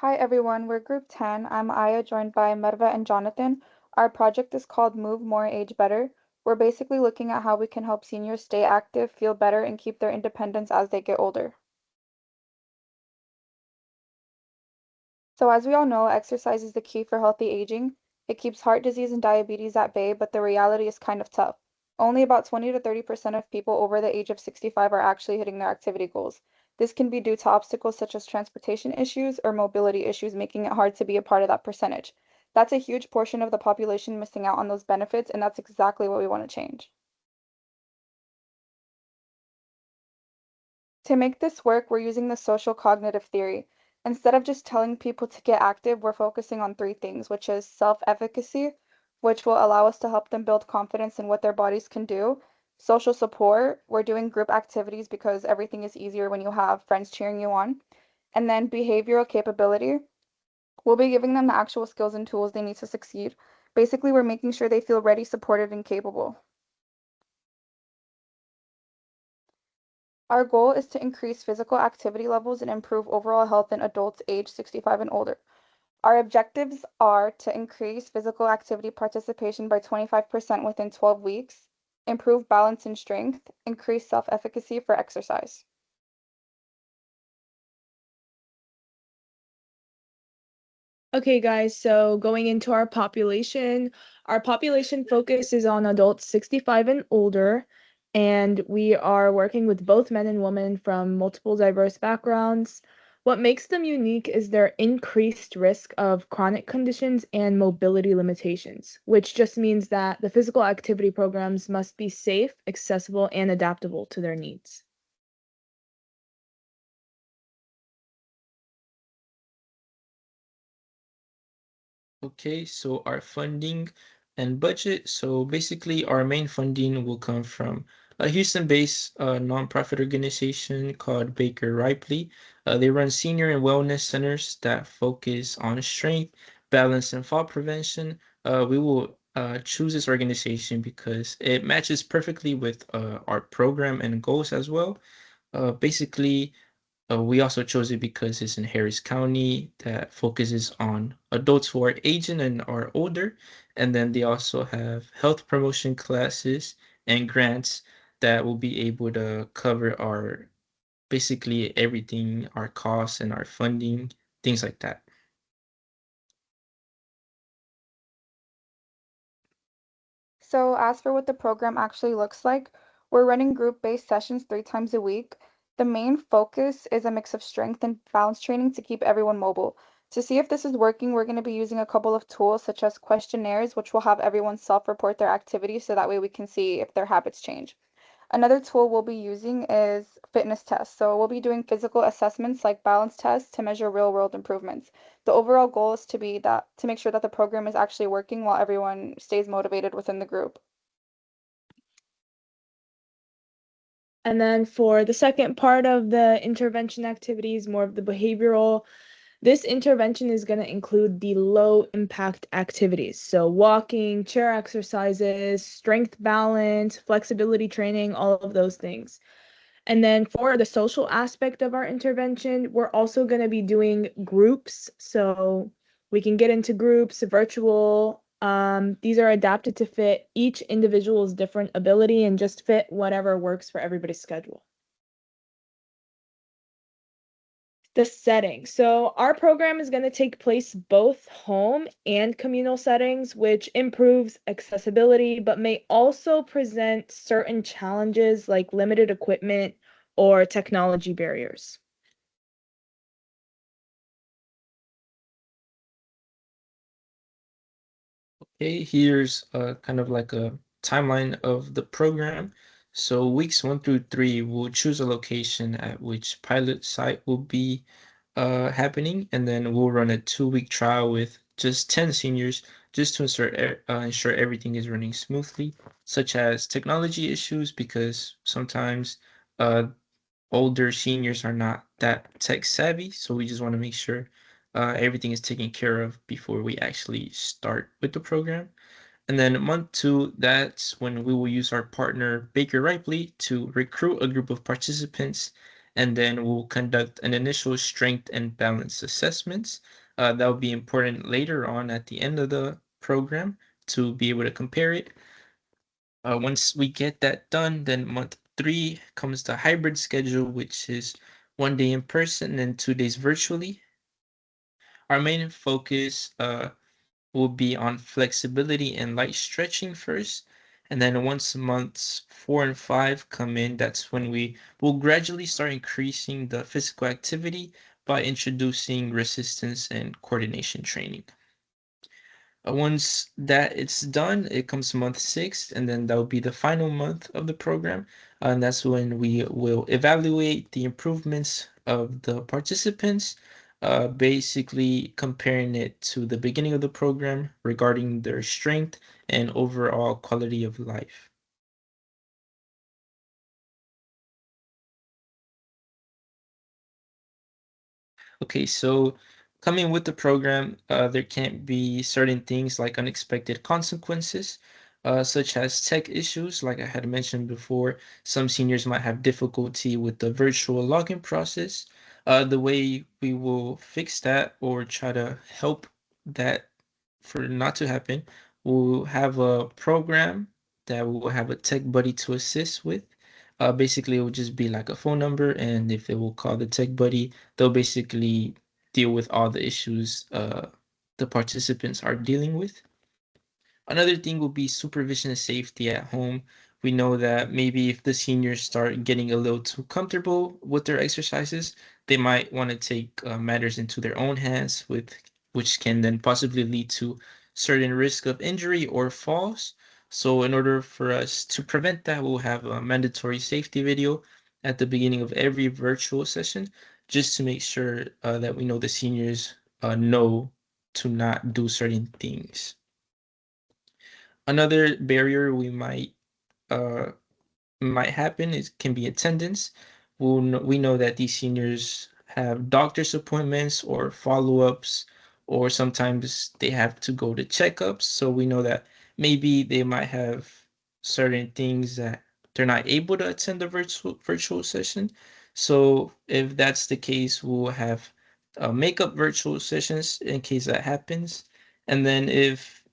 Hi everyone, we're Group 10. I'm Aya, joined by Merva and Jonathan. Our project is called Move More, Age Better. We're basically looking at how we can help seniors stay active, feel better, and keep their independence as they get older. So as we all know, exercise is the key for healthy aging. It keeps heart disease and diabetes at bay, but the reality is kind of tough. Only about 20 to 30% of people over the age of 65 are actually hitting their activity goals. This can be due to obstacles such as transportation issues or mobility issues, making it hard to be a part of that percentage. That's a huge portion of the population missing out on those benefits, and that's exactly what we want to change. To make this work, we're using the social cognitive theory. Instead of just telling people to get active, we're focusing on three things, which is self-efficacy, which will allow us to help them build confidence in what their bodies can do. Social support, we're doing group activities because everything is easier when you have friends cheering you on. And then behavioral capability, we'll be giving them the actual skills and tools they need to succeed. Basically, we're making sure they feel ready, supported, and capable. Our goal is to increase physical activity levels and improve overall health in adults aged 65 and older. Our objectives are to increase physical activity participation by 25% within 12 weeks, improve balance and strength, increase self-efficacy for exercise. Okay, guys, so going into our population focus is on adults 65 and older, and we are working with both men and women from multiple diverse backgrounds. What makes them unique is their increased risk of chronic conditions and mobility limitations, which just means that the physical activity programs must be safe, accessible, and adaptable to their needs. Okay, so our funding and budget. So basically, our main funding will come from a Houston-based nonprofit organization called Baker Ripley. They run senior and wellness centers that focus on strength, balance, and fall prevention. We will choose this organization because it matches perfectly with our program and goals as well. Basically, we also chose it because it's in Harris County that focuses on adults who are aging and are older. And then they also have health promotion classes and grants that will be able to cover our basically everything, our costs and our funding, things like that. So as for what the program actually looks like, we're running group-based sessions 3 times a week. The main focus is a mix of strength and balance training to keep everyone mobile. To see if this is working, we're going to be using a couple of tools such as questionnaires, which will have everyone self-report their activities so that way we can see if their habits change. Another tool we'll be using is fitness tests. So we'll be doing physical assessments like balance tests to measure real-world improvements. The overall goal is to make sure that the program is actually working while everyone stays motivated within the group. And then for the second part of the intervention activities, more of the behavioral, this intervention is going to include the low impact activities. So walking, chair exercises, strength balance, flexibility training, all of those things. And then for the social aspect of our intervention, we're also going to be doing groups. So we can get into groups, virtual. These are adapted to fit each individual's different ability and just fit whatever works for everybody's schedule. The setting. So our program is going to take place both home and communal settings, which improves accessibility, but may also present certain challenges like limited equipment or technology barriers. Okay, here's kind of like a timeline of the program. So weeks 1 through 3, we'll choose a location at which pilot site will be happening, and then we'll run a 2-week trial with just 10 seniors just to ensure everything is running smoothly, such as technology issues, because sometimes uh, older seniors are not that tech savvy. So we just want to make sure everything is taken care of before we actually start with the program. And then month 2, that's when we will use our partner Baker Ripley to recruit a group of participants and then we'll conduct an initial strength and balance assessments. That will be important later on at the end of the program to be able to compare it. Once we get that done, then month 3 comes the hybrid schedule, which is 1 day in person and 2 days virtually. Our main focus will be on flexibility and light stretching first. And then once months 4 and 5 come in, that's when we will gradually start increasing the physical activity by introducing resistance and coordination training. Once that it's done, it comes month 6, and then that will be the final month of the program. And that's when we will evaluate the improvements of the participants, basically comparing it to the beginning of the program regarding their strength and overall quality of life. Okay, so coming with the program, there can't be certain things like unexpected consequences, such as tech issues. Like I had mentioned before, some seniors might have difficulty with the virtual login process. The way we will fix that or try to help that for not to happen, we'll have a program that will have a tech buddy to assist with. Basically, it will just be like a phone number, and if they will call the tech buddy, they'll basically deal with all the issues the participants are dealing with. Another thing will be supervision and safety at home. We know that maybe if the seniors start getting a little too comfortable with their exercises, they might want to take matters into their own hands, which can then possibly lead to certain risk of injury or falls. So in order for us to prevent that, we'll have a mandatory safety video at the beginning of every virtual session, just to make sure that we know the seniors know to not do certain things. Another barrier uh might happen is can be attendance. We know that these seniors have doctor's appointments or follow-ups, or sometimes they have to go to checkups. So we know that maybe they might have certain things that they're not able to attend the virtual session. So if that's the case, we'll have makeup virtual sessions in case that happens. And then if,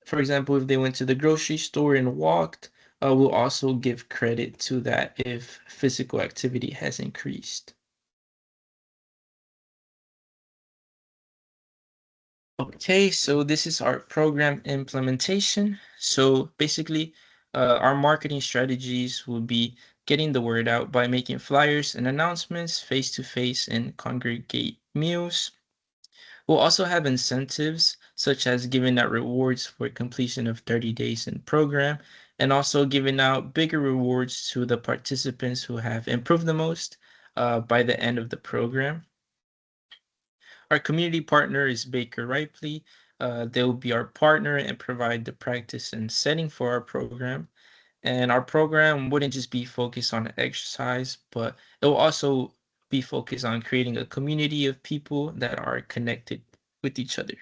for example, if they went to the grocery store and walked, we'll also give credit to that if physical activity has increased. Okay, so this is our program implementation. So basically, our marketing strategies will be getting the word out by making flyers and announcements face-to-face and congregate meals. We'll also have incentives such as giving out rewards for completion of 30 days in program, and also giving out bigger rewards to the participants who have improved the most by the end of the program. Our community partner is Baker Ripley. They'll be our partner and provide the practice and setting for our program. And our program wouldn't just be focused on exercise, but it will also be focused on creating a community of people that are connected with each other.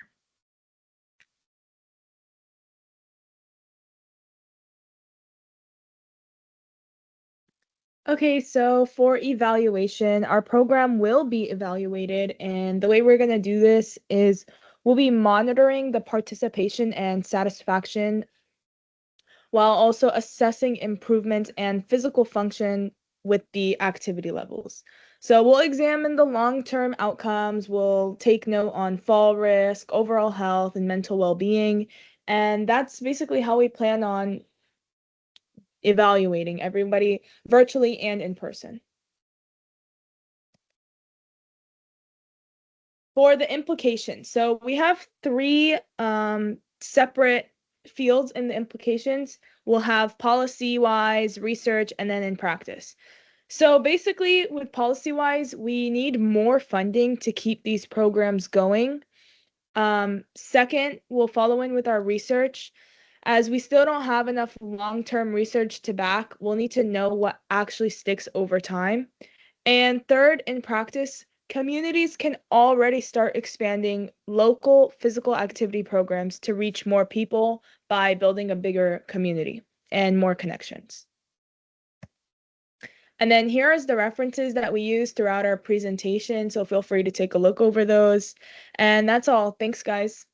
Okay, so for evaluation, our program will be evaluated, and the way we're going to do this is we'll be monitoring the participation and satisfaction while also assessing improvements and physical function with the activity levels. So we'll examine the long-term outcomes, we'll take note on fall risk, overall health, and mental well-being, and that's basically how we plan on evaluating everybody virtually and in person. For the implications, so we have 3 separate fields in the implications. We'll have policy-wise, research, and then in practice. So basically, with policy-wise, we need more funding to keep these programs going. Second, we'll follow in with our research. As we still don't have enough long-term research to back, we'll need to know what actually sticks over time. And third, in practice, communities can already start expanding local physical activity programs to reach more people by building a bigger community and more connections. And then here is the references that we use throughout our presentation, so feel free to take a look over those. And that's all. Thanks, guys.